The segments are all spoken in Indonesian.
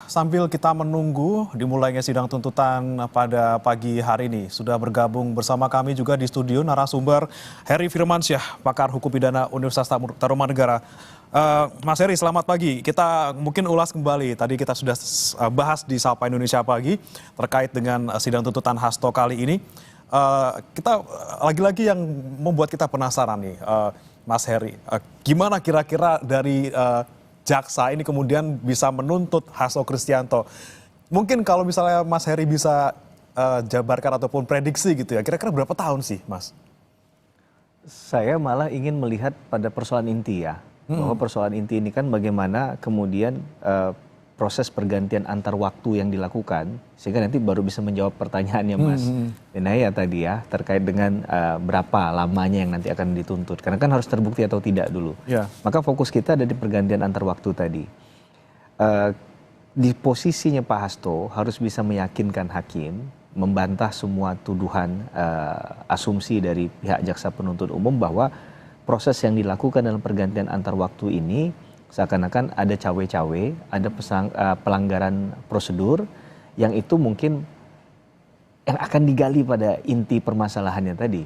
Sambil kita menunggu dimulainya sidang tuntutan pada pagi hari ini, sudah bergabung bersama kami juga di studio narasumber Heri Firmansyah, pakar hukum pidana Universitas Tarumanegara. Mas Heri, selamat pagi. Kita mungkin ulas kembali, tadi kita sudah bahas di Sapa Indonesia Pagi terkait dengan sidang tuntutan Hasto kali ini. Kita lagi-lagi yang membuat kita penasaran nih, Mas Heri. Gimana kira-kira dari jaksa ini kemudian bisa menuntut Hasto Kristianto? Mungkin kalau misalnya Mas Heri bisa jabarkan ataupun prediksi gitu ya, kira-kira berapa tahun sih, Mas? Saya malah ingin melihat pada persoalan inti ya, bahwa persoalan inti ini kan bagaimana kemudian proses pergantian antar waktu yang dilakukan, sehingga nanti baru bisa menjawab pertanyaannya Mas Benaya tadi ya, terkait dengan berapa lamanya yang nanti akan dituntut. Karena kan harus terbukti atau tidak dulu. Ya. Maka fokus kita ada di pergantian antar waktu tadi. Di posisinya Pak Hasto harus bisa meyakinkan hakim, membantah semua tuduhan asumsi dari pihak jaksa penuntut umum bahwa proses yang dilakukan dalam pergantian antar waktu ini seakan-akan ada cawe-cawe, ada pelanggaran prosedur yang itu mungkin yang akan digali pada inti permasalahannya tadi.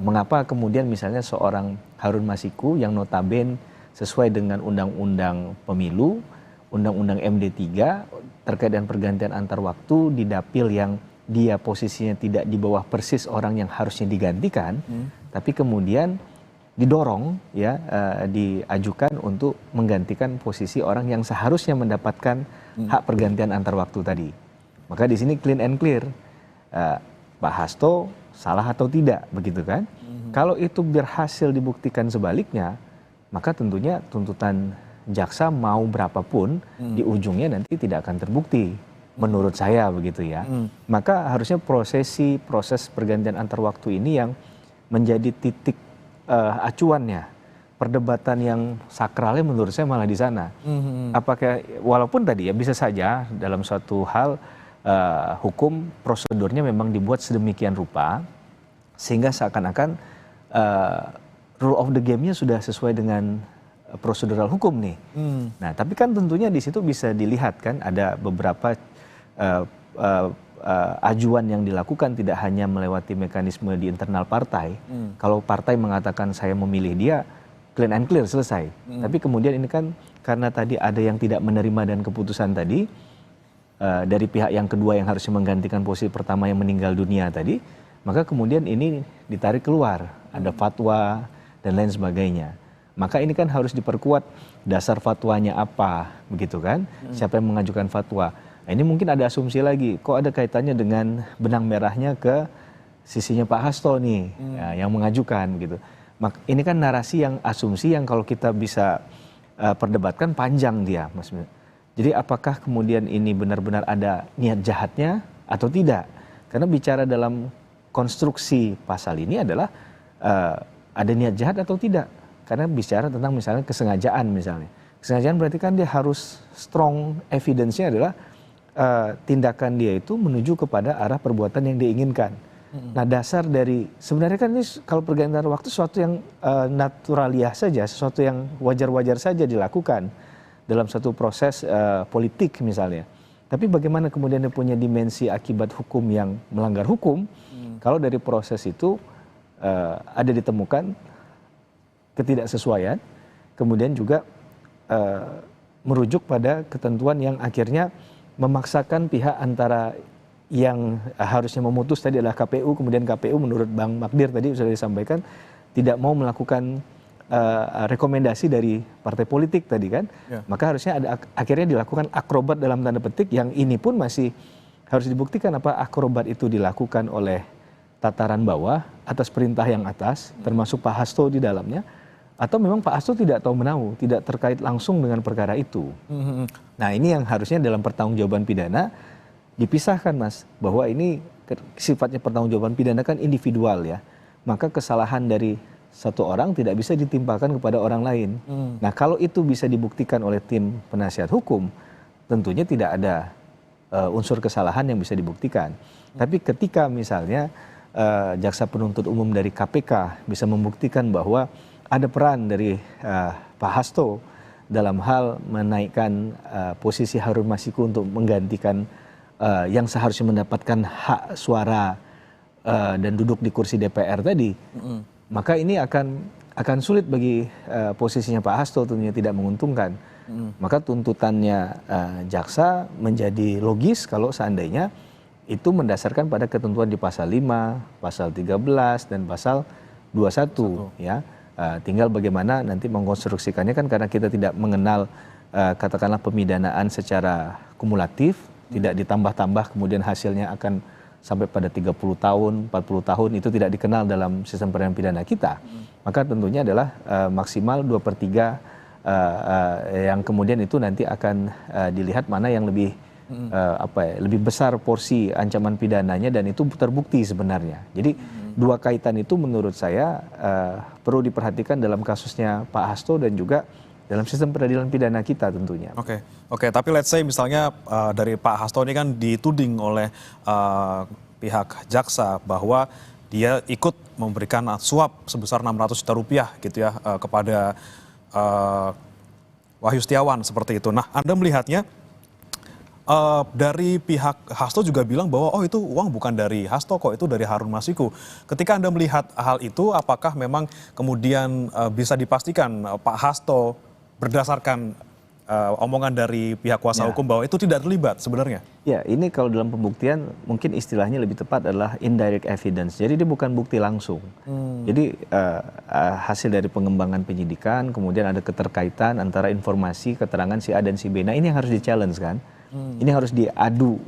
Mengapa kemudian misalnya seorang Harun Masiku yang notabene sesuai dengan undang-undang pemilu, undang-undang MD3 terkait dengan pergantian antar waktu di dapil yang dia posisinya tidak di bawah persis orang yang harusnya digantikan, tapi kemudian didorong ya diajukan untuk menggantikan posisi orang yang seharusnya mendapatkan hak pergantian antar waktu tadi. Maka di sini clean and clear, Pak Hasto salah atau tidak, begitu kan? Kalau itu berhasil dibuktikan sebaliknya, maka tentunya tuntutan jaksa mau berapapun di ujungnya nanti tidak akan terbukti, menurut saya begitu ya. Maka harusnya proses pergantian antar waktu ini yang menjadi titik acuannya, perdebatan yang sakralnya menurut saya malah di sana. Apakah walaupun tadi ya bisa saja dalam suatu hal hukum prosedurnya memang dibuat sedemikian rupa sehingga seakan-akan rule of the game-nya sudah sesuai dengan prosedural hukum nih. Nah, tapi kan tentunya di situ bisa dilihat kan ada beberapa ajuan yang dilakukan tidak hanya melewati mekanisme di internal partai. Kalau partai mengatakan saya memilih dia, clean and clear, selesai. Tapi kemudian ini kan karena tadi ada yang tidak menerima dan keputusan tadi, dari pihak yang kedua yang harusnya menggantikan posisi pertama yang meninggal dunia tadi, maka kemudian ini ditarik keluar, ada fatwa dan lain sebagainya. Maka ini kan harus diperkuat dasar fatwanya apa, begitu kan? Siapa yang mengajukan fatwa? Nah, ini mungkin ada asumsi lagi, kok ada kaitannya dengan benang merahnya ke sisinya Pak Hasto nih, ya, yang mengajukan gitu. Ini kan narasi yang asumsi yang kalau kita bisa perdebatkan panjang dia, Mas. Jadi apakah kemudian ini benar-benar ada niat jahatnya atau tidak? Karena bicara dalam konstruksi pasal ini adalah ada niat jahat atau tidak. Karena bicara tentang misalnya kesengajaan misalnya. Kesengajaan berarti kan dia harus strong evidence-nya adalah tindakan dia itu menuju kepada arah perbuatan yang diinginkan. Nah, dasar dari sebenarnya kan ini kalau pergantian waktu sesuatu yang naturaliah saja, sesuatu yang wajar-wajar saja dilakukan dalam satu proses politik misalnya. Tapi bagaimana kemudian dia punya dimensi akibat hukum yang melanggar hukum? Kalau dari proses itu ada ditemukan ketidaksesuaian, kemudian juga merujuk pada ketentuan yang akhirnya memaksakan pihak antara yang harusnya memutus tadi adalah KPU, kemudian KPU menurut Bang Magdir tadi sudah disampaikan tidak mau melakukan rekomendasi dari partai politik tadi kan, maka harusnya ada akhirnya dilakukan akrobat dalam tanda petik yang ini pun masih harus dibuktikan apa akrobat itu dilakukan oleh tataran bawah atas perintah yang atas, termasuk Pak Hasto di dalamnya. Atau memang Pak Hasto tidak tahu menahu, tidak terkait langsung dengan perkara itu. Nah, ini yang harusnya dalam pertanggungjawaban pidana dipisahkan, Mas, bahwa ini sifatnya pertanggungjawaban pidana kan individual ya. Maka kesalahan dari satu orang tidak bisa ditimpakan kepada orang lain. Nah, kalau itu bisa dibuktikan oleh tim penasihat hukum, tentunya tidak ada unsur kesalahan yang bisa dibuktikan. Tapi ketika misalnya jaksa penuntut umum dari KPK bisa membuktikan bahwa ada peran dari Pak Hasto dalam hal menaikkan posisi Harun Masiku untuk menggantikan yang seharusnya mendapatkan hak suara dan duduk di kursi DPR tadi, maka ini akan sulit bagi posisinya Pak Hasto, tentunya tidak menguntungkan. Maka tuntutannya jaksa menjadi logis kalau seandainya itu mendasarkan pada ketentuan di pasal 5, pasal 13 dan pasal 21 ya. Tinggal bagaimana nanti mengkonstruksikannya kan, karena kita tidak mengenal katakanlah pemidanaan secara kumulatif, tidak ditambah-tambah kemudian hasilnya akan sampai pada 30 tahun, 40 tahun, itu tidak dikenal dalam sistem peradilan pidana kita. Maka tentunya adalah maksimal 2/3 yang kemudian itu nanti akan dilihat mana yang lebih lebih besar porsi ancaman pidananya, dan itu terbukti sebenarnya. Jadi dua kaitan itu menurut saya perlu diperhatikan dalam kasusnya Pak Hasto dan juga dalam sistem peradilan pidana kita tentunya. Oke, tapi let's say misalnya dari Pak Hasto ini kan dituding oleh pihak jaksa bahwa dia ikut memberikan suap sebesar 600 juta rupiah gitu ya kepada Wahyu Setiawan seperti itu. Nah, Anda melihatnya dari pihak Hasto juga bilang bahwa itu uang bukan dari Hasto kok, itu dari Harun Masiku. Ketika Anda melihat hal itu, apakah memang kemudian bisa dipastikan Pak Hasto berdasarkan omongan dari pihak kuasa hukum bahwa itu tidak terlibat sebenarnya? Ya, ini kalau dalam pembuktian mungkin istilahnya lebih tepat adalah indirect evidence. Jadi dia bukan bukti langsung. Jadi hasil dari pengembangan penyidikan, kemudian ada keterkaitan antara informasi, keterangan si A dan si B. Nah, ini yang harus di-challenge kan. Ini harus diadu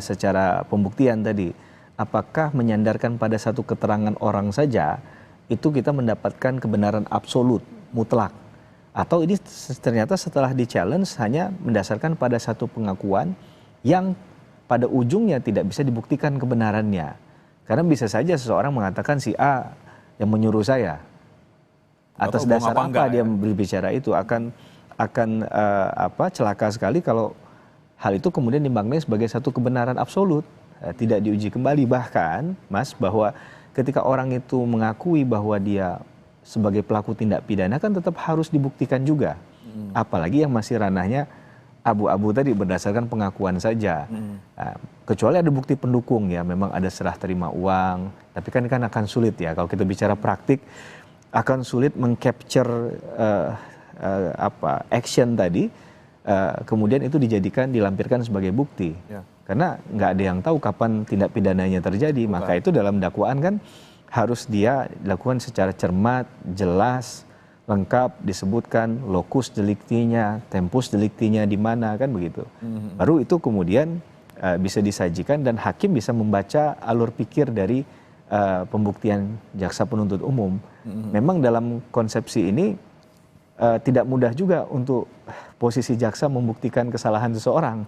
secara pembuktian tadi. Apakah menyandarkan pada satu keterangan orang saja itu kita mendapatkan kebenaran absolut, mutlak? Atau ini ternyata setelah di-challenge hanya mendasarkan pada satu pengakuan yang pada ujungnya tidak bisa dibuktikan kebenarannya. Karena bisa saja seseorang mengatakan si A yang menyuruh saya. Atas dasar apa dia berbicara itu akan celaka sekali kalau hal itu kemudian dimaknai sebagai satu kebenaran absolut, tidak diuji kembali. Bahkan, Mas, bahwa ketika orang itu mengakui bahwa dia sebagai pelaku tindak pidana kan tetap harus dibuktikan juga. Apalagi yang masih ranahnya abu-abu tadi berdasarkan pengakuan saja. Kecuali ada bukti pendukung ya, memang ada serah terima uang, tapi kan akan sulit ya kalau kita bicara praktik, akan sulit mengcapture action tadi, kemudian itu dilampirkan sebagai bukti. Karena nggak ada yang tahu kapan tindak pidananya terjadi. Maka itu dalam dakwaan kan harus dia dilakukan secara cermat, jelas, lengkap, disebutkan lokus deliktinya, tempus deliktinya di mana, kan begitu. Baru itu kemudian bisa disajikan dan hakim bisa membaca alur pikir dari pembuktian jaksa penuntut umum. Memang dalam konsepsi ini tidak mudah juga untuk posisi jaksa membuktikan kesalahan seseorang.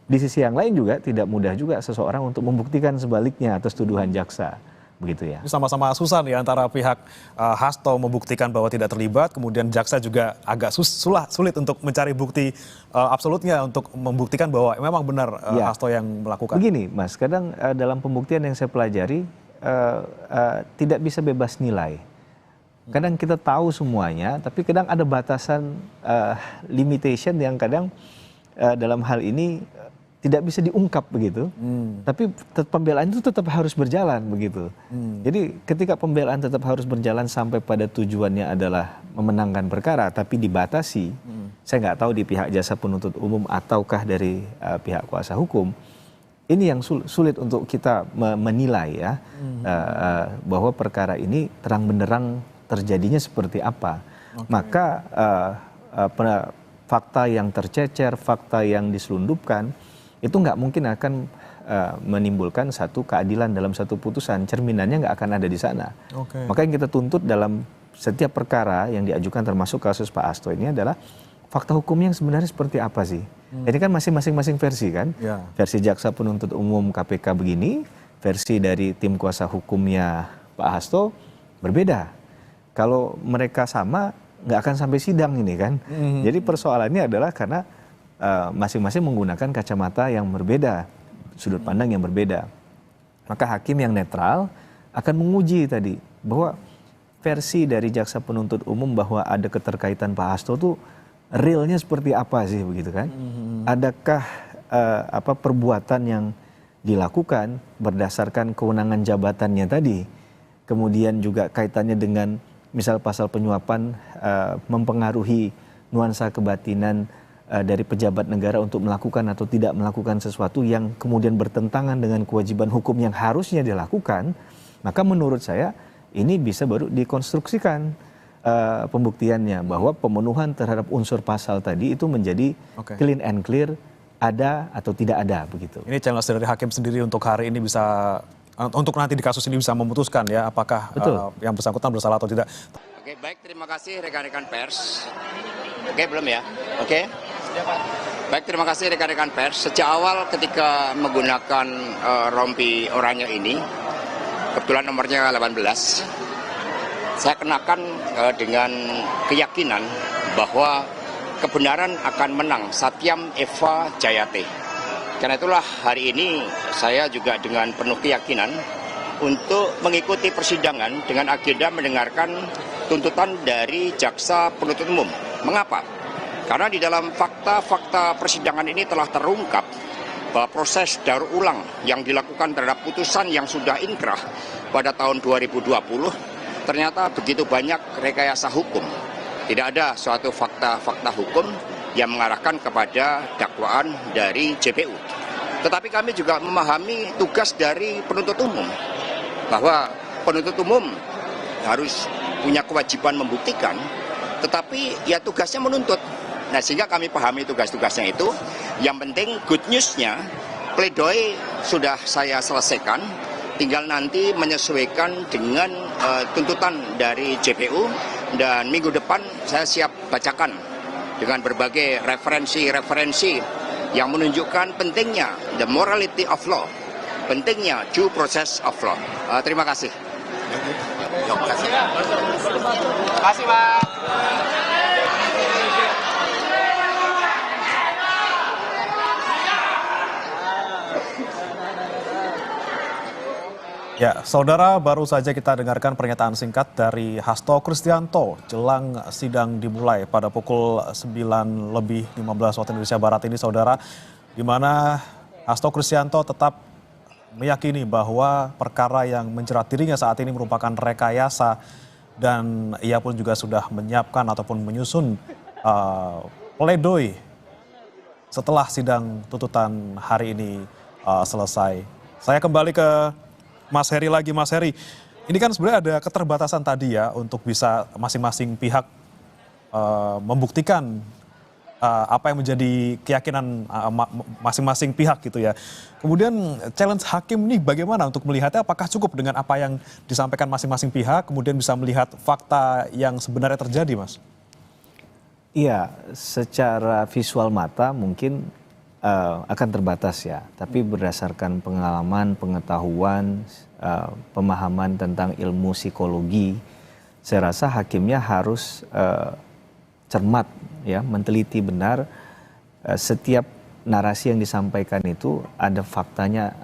Di sisi yang lain juga tidak mudah juga seseorang untuk membuktikan sebaliknya atas tuduhan jaksa. Begitu ya. Sama-sama susah nih antara pihak Hasto membuktikan bahwa tidak terlibat, kemudian jaksa juga agak sulit untuk mencari bukti absolutnya untuk membuktikan bahwa memang benar Hasto yang melakukan. Begini, Mas, kadang dalam pembuktian yang saya pelajari tidak bisa bebas nilai. Kadang kita tahu semuanya, tapi kadang ada batasan limitation yang kadang dalam hal ini tidak bisa diungkap begitu, tapi pembelaan itu tetap harus berjalan begitu. Jadi ketika pembelaan tetap harus berjalan sampai pada tujuannya adalah memenangkan perkara, tapi dibatasi, saya nggak tahu di pihak jasa penuntut umum ataukah dari pihak kuasa hukum, ini yang sulit untuk kita menilai ya, bahwa perkara ini terang benderang terjadinya seperti apa. Maka fakta yang tercecer, fakta yang diselundupkan, itu nggak mungkin akan menimbulkan satu keadilan dalam satu putusan, cerminannya nggak akan ada di sana. Maka yang kita tuntut dalam setiap perkara yang diajukan termasuk kasus Pak Hasto ini adalah fakta hukumnya yang sebenarnya seperti apa sih. Ini kan masing-masing versi kan, versi jaksa penuntut umum KPK begini, versi dari tim kuasa hukumnya Pak Hasto berbeda. Kalau mereka sama nggak akan sampai sidang ini kan. Jadi persoalannya adalah karena masing-masing menggunakan kacamata yang berbeda, sudut pandang yang berbeda. Maka hakim yang netral akan menguji tadi bahwa versi dari jaksa penuntut umum bahwa ada keterkaitan Pak Hasto itu realnya seperti apa sih begitu kan? Adakah perbuatan yang dilakukan berdasarkan kewenangan jabatannya tadi, kemudian juga kaitannya dengan misal pasal penyuapan mempengaruhi nuansa kebatinan dari pejabat negara untuk melakukan atau tidak melakukan sesuatu yang kemudian bertentangan dengan kewajiban hukum yang harusnya dilakukan, maka menurut saya ini bisa baru dikonstruksikan pembuktiannya bahwa pemenuhan terhadap unsur pasal tadi itu menjadi clean and clear, ada atau tidak ada begitu. Ini challenge dari hakim sendiri untuk hari ini bisa, untuk nanti di kasus ini bisa memutuskan ya apakah yang bersangkutan bersalah atau tidak. Oke, baik, terima kasih rekan-rekan pers. Oke, belum ya? Oke. Baik, terima kasih rekan-rekan pers. Sejak awal ketika menggunakan rompi oranye ini, kebetulan nomornya 18, saya kenakan dengan keyakinan bahwa kebenaran akan menang. Satyam Eva Jayate. Karena itulah hari ini saya juga dengan penuh keyakinan untuk mengikuti persidangan dengan agenda mendengarkan tuntutan dari jaksa penuntut umum. Mengapa? Karena di dalam fakta-fakta persidangan ini telah terungkap bahwa proses daur ulang yang dilakukan terhadap putusan yang sudah inkrah pada tahun 2020 ternyata begitu banyak rekayasa hukum. Tidak ada suatu fakta-fakta hukum yang mengarahkan kepada dakwaan dari JPU. Tetapi kami juga memahami tugas dari penuntut umum, bahwa penuntut umum harus punya kewajiban membuktikan, tetapi ya tugasnya menuntut. Nah, sehingga kami pahami tugas-tugasnya itu. Yang penting good news-nya, pledoi sudah saya selesaikan, tinggal nanti menyesuaikan dengan tuntutan dari JPU, dan minggu depan saya siap bacakan dengan berbagai referensi-referensi yang menunjukkan pentingnya the morality of law, pentingnya due process of law. Terima kasih. Terima kasih. Terima kasih, Pak. Ya, saudara, baru saja kita dengarkan pernyataan singkat dari Hasto Kristianto jelang sidang dimulai pada pukul 9:15 waktu Indonesia Barat ini, saudara, di mana Hasto Kristianto tetap meyakini bahwa perkara yang menjerat dirinya saat ini merupakan rekayasa, dan ia pun juga sudah menyiapkan ataupun menyusun pledoi setelah sidang tuntutan hari ini selesai. Saya kembali ke Mas Heri lagi. Mas Heri, ini kan sebenarnya ada keterbatasan tadi ya untuk bisa masing-masing pihak membuktikan apa yang menjadi keyakinan masing-masing pihak gitu ya. Kemudian challenge hakim ini bagaimana untuk melihatnya, apakah cukup dengan apa yang disampaikan masing-masing pihak, kemudian bisa melihat fakta yang sebenarnya terjadi, Mas? Iya, secara visual mata mungkin akan terbatas ya, tapi berdasarkan pengalaman, pengetahuan, pemahaman tentang ilmu psikologi, saya rasa hakimnya harus cermat ya, meneliti benar setiap narasi yang disampaikan itu ada faktanya,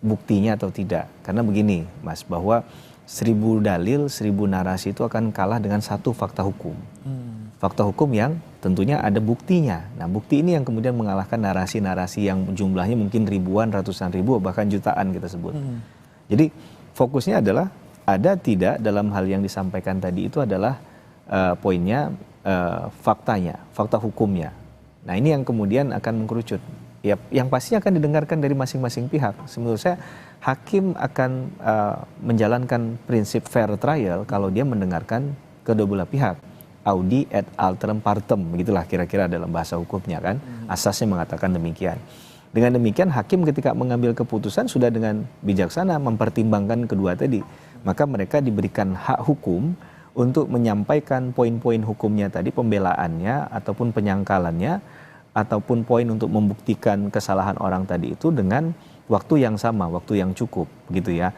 buktinya atau tidak. Karena begini, Mas, bahwa 1000 dalil, 1000 narasi itu akan kalah dengan satu fakta hukum. Fakta hukum yang tentunya ada buktinya. Nah, bukti ini yang kemudian mengalahkan narasi-narasi yang jumlahnya mungkin ribuan, ratusan ribu, bahkan jutaan kita sebut. Jadi fokusnya adalah ada tidak dalam hal yang disampaikan tadi itu adalah poinnya faktanya, fakta hukumnya. Nah, ini yang kemudian akan mengkerucut. Ya, yang pasti akan didengarkan dari masing-masing pihak. Menurut saya hakim akan menjalankan prinsip fair trial kalau dia mendengarkan kedua belah pihak. Audi et alteram partem, begitulah kira-kira dalam bahasa hukumnya kan. Asasnya mengatakan demikian. Dengan demikian hakim ketika mengambil keputusan sudah dengan bijaksana mempertimbangkan kedua tadi. Maka mereka diberikan hak hukum untuk menyampaikan poin-poin hukumnya tadi, pembelaannya ataupun penyangkalannya, ataupun poin untuk membuktikan kesalahan orang tadi itu dengan waktu yang sama, waktu yang cukup gitu ya.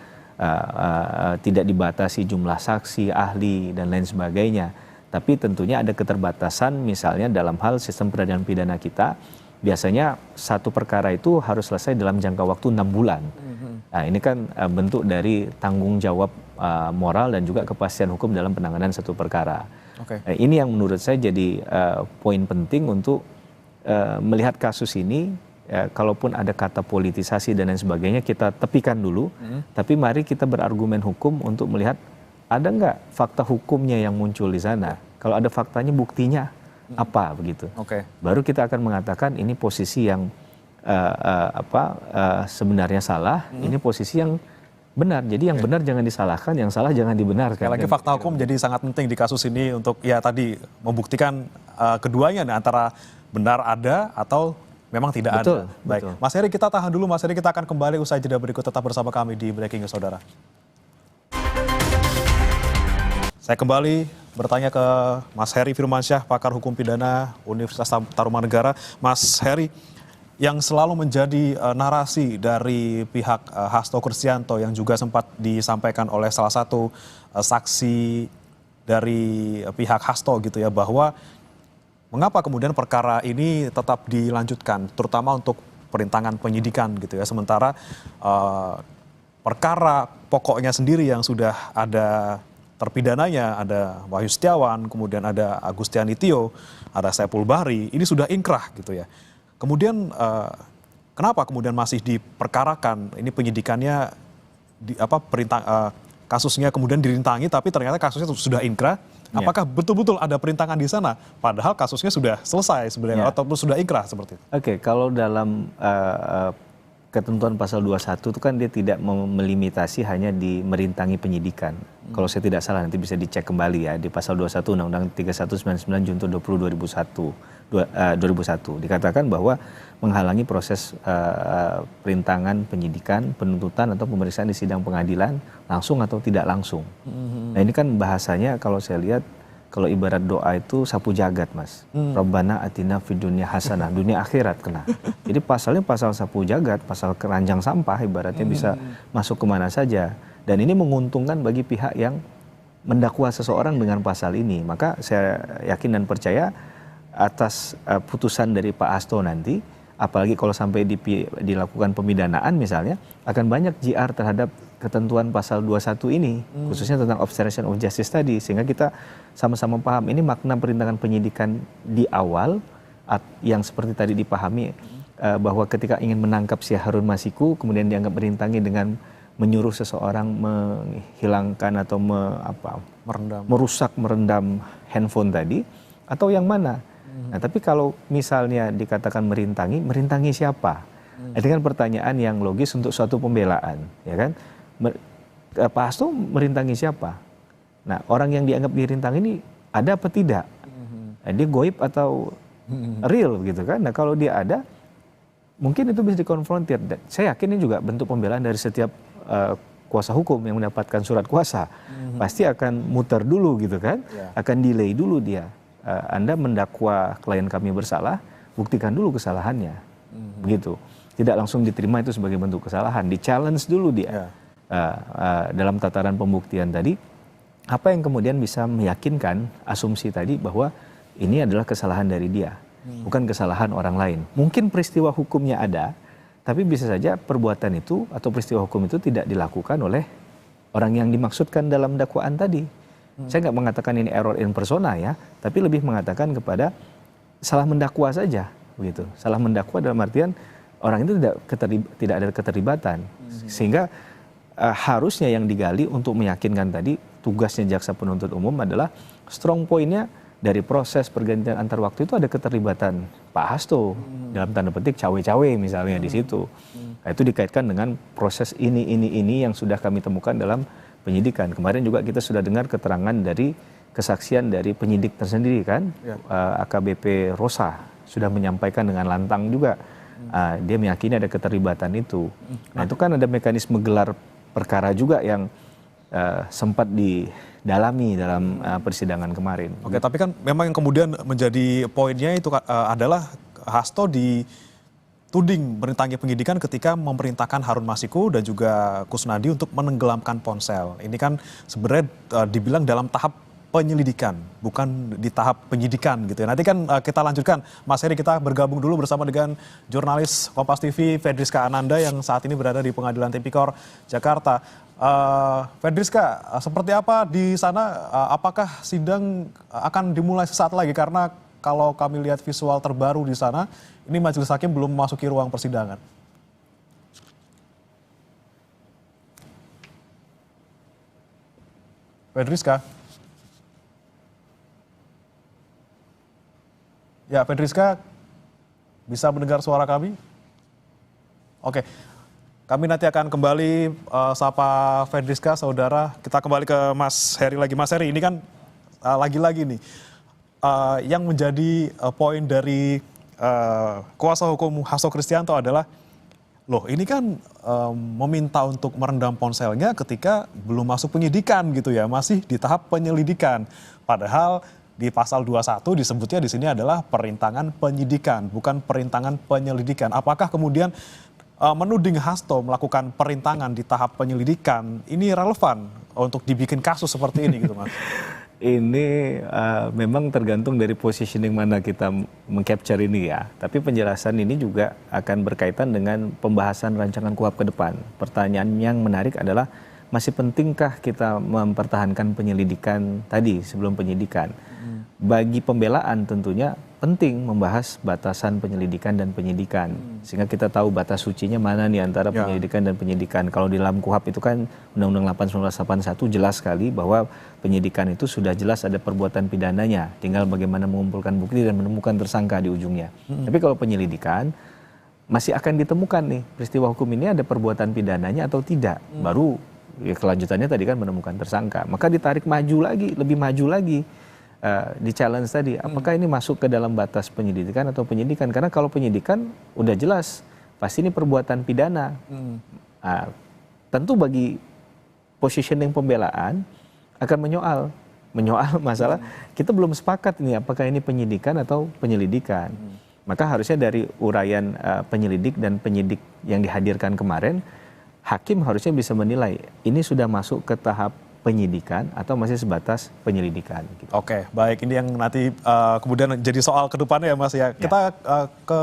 Tidak dibatasi jumlah saksi, ahli dan lain sebagainya. Tapi tentunya ada keterbatasan, misalnya dalam hal sistem peradilan pidana kita, biasanya satu perkara itu harus selesai dalam jangka waktu 6 bulan. Nah, ini kan bentuk dari tanggung jawab moral dan juga kepastian hukum dalam penanganan satu perkara. Oke. Ini yang menurut saya jadi poin penting untuk melihat kasus ini. Kalaupun ada kata politisasi dan lain sebagainya, kita tepikan dulu. Tapi mari kita berargumen hukum untuk melihat ada nggak fakta hukumnya yang muncul di sana. Kalau ada faktanya, buktinya apa begitu. Oke. Baru kita akan mengatakan ini posisi yang sebenarnya salah, ini posisi yang benar. Jadi yang benar jangan disalahkan, yang salah jangan dibenarkan. Sekali lagi fakta hukum jadi sangat penting di kasus ini untuk ya tadi membuktikan keduanya nih, antara benar ada atau memang tidak Betul, ada. Baik, betul. Mas Heri kita tahan dulu. Mas Heri kita akan kembali usai jeda berikut, tetap bersama kami di Breaking News, saudara. Saya kembali bertanya ke Mas Heri Firmansyah, pakar hukum pidana Universitas Tarumanegara. Mas Heri, yang selalu menjadi narasi dari pihak Hasto Kristianto yang juga sempat disampaikan oleh salah satu saksi dari pihak Hasto gitu ya, bahwa mengapa kemudian perkara ini tetap dilanjutkan, terutama untuk perintangan penyidikan gitu ya, sementara perkara pokoknya sendiri yang sudah ada terpidananya, ada Wahyu Setiawan, kemudian ada Agustiani Tio, ada Saiful Bahri, ini sudah inkrah gitu ya. Kemudian kenapa kemudian masih diperkarakan? Ini penyidikannya kasusnya kemudian dirintangi, tapi ternyata kasusnya sudah inkrah. Apakah betul-betul ada perintangan di sana? Padahal kasusnya sudah selesai sebenarnya, ataupun sudah inkrah seperti itu. Oke, kalau dalam ketentuan pasal 21 itu kan dia tidak melimitasi hanya di merintangi penyidikan. Kalau saya tidak salah, nanti bisa dicek kembali ya, di pasal 21 Undang-Undang 3199 Junto 20 2001 dikatakan bahwa menghalangi proses perintangan penyidikan, penuntutan atau pemeriksaan di sidang pengadilan langsung atau tidak langsung. Nah ini kan bahasanya kalau saya lihat, kalau ibarat doa itu sapu jagat, Mas. Rabbana atina fid dunya hasanah, dunia akhirat kena. Jadi pasalnya pasal sapu jagat, pasal keranjang sampah ibaratnya bisa masuk kemana saja. Dan ini menguntungkan bagi pihak yang mendakwa seseorang dengan pasal ini. Maka saya yakin dan percaya atas putusan dari Pak Hasto nanti, apalagi kalau sampai dilakukan pemidanaan misalnya, akan banyak JR terhadap ketentuan pasal 21 ini, khususnya tentang obstruction of justice tadi, sehingga kita sama-sama paham ini makna perintangan penyidikan di awal yang seperti tadi dipahami, bahwa ketika ingin menangkap si Harun Masiku kemudian dianggap merintangi dengan menyuruh seseorang menghilangkan atau merendam handphone tadi, atau yang mana. Nah, tapi kalau misalnya dikatakan merintangi siapa? Itu kan pertanyaan yang logis untuk suatu pembelaan, ya kan? Pak Hasto merintangi siapa? Nah, orang yang dianggap dirintangi ini ada apa tidak? Nah, dia goib atau real gitu kan? Nah, kalau dia ada, mungkin itu bisa dikonfrontir. Saya yakin ini juga bentuk pembelaan dari setiap kuasa hukum yang mendapatkan surat kuasa. Pasti akan muter dulu gitu kan? Akan delay dulu dia. Anda mendakwa klien kami bersalah, buktikan dulu kesalahannya. Begitu. Tidak langsung diterima itu sebagai bentuk kesalahan. Di-challenge dulu dia. Dalam tataran pembuktian tadi, apa yang kemudian bisa meyakinkan asumsi tadi bahwa ini adalah kesalahan dari dia, bukan kesalahan orang lain. Mungkin peristiwa hukumnya ada, tapi bisa saja perbuatan itu atau peristiwa hukum itu tidak dilakukan oleh orang yang dimaksudkan dalam dakwaan tadi. Saya nggak mengatakan ini error in persona ya, tapi lebih mengatakan kepada salah mendakwa saja, begitu. Salah mendakwa dalam artian orang itu tidak ada keterlibatan, sehingga harusnya yang digali untuk meyakinkan tadi, tugasnya jaksa penuntut umum adalah strong point-nya dari proses pergantian antar waktu itu ada keterlibatan Pak Hasto, dalam tanda petik cawe-cawe misalnya di situ. Nah, itu dikaitkan dengan proses ini yang sudah kami temukan dalam penyidikan. Kemarin juga kita sudah dengar keterangan dari kesaksian dari penyidik tersendiri kan, AKBP Rosa sudah menyampaikan dengan lantang juga, dia meyakini ada keterlibatan itu. Nah itu kan ada mekanisme gelar perkara juga yang sempat didalami dalam persidangan kemarin. Oke, tapi kan memang yang kemudian menjadi poinnya itu adalah Hasto dituding merintangi penyidikan ketika memerintahkan Harun Masiku dan juga Kusnadi untuk menenggelamkan ponsel. Ini kan sebenarnya dibilang dalam tahap penyelidikan, bukan di tahap penyidikan gitu ya. Nanti kan kita lanjutkan, Mas Heri, kita bergabung dulu bersama dengan jurnalis Kompas TV Fedriska Ananda yang saat ini berada di Pengadilan Tipikor Jakarta. Fedriska, seperti apa di sana? Apakah sidang akan dimulai sesaat lagi? Karena kalau kami lihat visual terbaru di sana, ini majelis hakim belum memasuki ruang persidangan. Fedriska? Ya, Fedriska, bisa mendengar suara kami? Oke, kami nanti akan kembali sapa Fedriska, saudara. Kita kembali ke Mas Heri lagi. Mas Heri, ini kan lagi-lagi nih, yang menjadi poin dari kuasa hukum Hasto Kristianto adalah, loh ini kan meminta untuk merendam ponselnya ketika belum masuk penyidikan gitu ya, masih di tahap penyelidikan. Padahal di pasal 21 disebutnya di sini adalah perintangan penyidikan, bukan perintangan penyelidikan. Apakah kemudian menuding Hasto melakukan perintangan di tahap penyelidikan ini relevan untuk dibikin kasus seperti ini gitu, Mas? Ini memang tergantung dari positioning mana kita mengcapture ini ya. Tapi penjelasan ini juga akan berkaitan dengan pembahasan rancangan KUHP ke depan. Pertanyaan yang menarik adalah, masih pentingkah kita mempertahankan penyelidikan tadi sebelum penyidikan? Bagi pembelaan tentunya penting membahas batasan penyelidikan dan penyidikan. Sehingga kita tahu batas sucinya mana nih antara penyelidikan dan penyidikan. Kalau di dalam KUHP itu kan Undang-Undang 8/1981 jelas sekali bahwa penyidikan itu sudah jelas ada perbuatan pidananya. Tinggal bagaimana mengumpulkan bukti dan menemukan tersangka di ujungnya. Tapi kalau penyelidikan masih akan ditemukan nih peristiwa hukum ini ada perbuatan pidananya atau tidak. Baru ya, kelanjutannya tadi kan menemukan tersangka. Maka ditarik maju lagi, lebih maju lagi. Di challenge tadi, apakah ini masuk ke dalam batas penyelidikan atau penyidikan? Karena kalau penyidikan udah jelas, pasti ini perbuatan pidana. Tentu bagi positioning pembelaan akan menyoal masalah kita belum sepakat ini apakah ini penyidikan atau penyelidikan. Maka harusnya dari uraian penyelidik dan penyidik yang dihadirkan kemarin, hakim harusnya bisa menilai ini sudah masuk ke tahap penyidikan atau masih sebatas penyelidikan. Oke, baik. Ini yang nanti kemudian jadi soal ke depannya ya, Mas ya. Kita ke